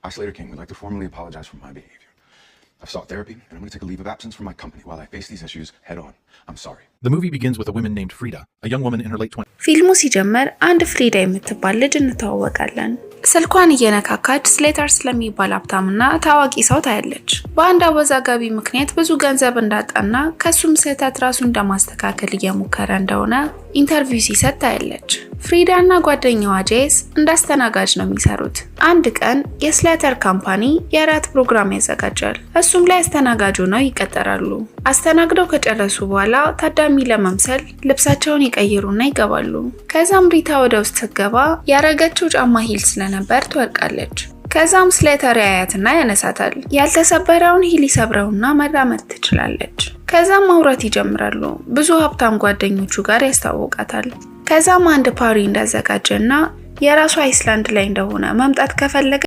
I, Slater King, would like to formally apologize for my behavior. I've sought therapy, and I'm going to take a leave of absence from my company while I face these issues head on. I'm sorry. The movie begins with a woman named Frida, a young woman in her late 20s. ፊልሙ ሲጀምር አንድ ፍሪዳ የምትባል ልጅ እንተዋወቃለን። ስልኳን እየነካካች ስሌተር ስለሚባል ሀብታምና ታዋቂ ሰው ታያለች። በአንድ አወዛጋቢ ምክንያት ብዙ ገንዘብ እንዳጣና ከሱም ስህተት ራሱን ለማስተካከል እየሞከረ እንደሆነ ኢንተርቪው ሲሰጥ ታያለች። ፍሪዳና ጓደኛዋ ጄስ እንዳስተናጋጅ ነው የሚሰሩት። አንድ ቀን የስሌተር ካምፓኒ የራት ፕሮግራም ያዘጋጃል። እሱም ላይ አስተናጋጅ ሆነው ይቀጠራሉ። አስተናግደው ከጨረሱ በኋላ ታዳሚ ለመምሰል ልብሳቸውን ይቀይሩና ይገባሉ። ከዛም ሪታ ወደ ውስጥ ስትገባ ያረገችው ጫማ ሂል ስለነበር ትወድቃለች። ከዛም ስሌተር ያያትና ያነሳታል። ያልተሰበረውን ሂል ይሰብረውና መራመድ ትችላለች። ከዛም ማውራት ይጀምራሉ። ብዙ ሀብታም ጓደኞቹ ጋር ያስተዋውቃታል። ከዛም አንድ ፓሪ እንዳዘጋጀና የራሱ አይስላንድ ላይ እንደሆነ መምጣት ከፈለገ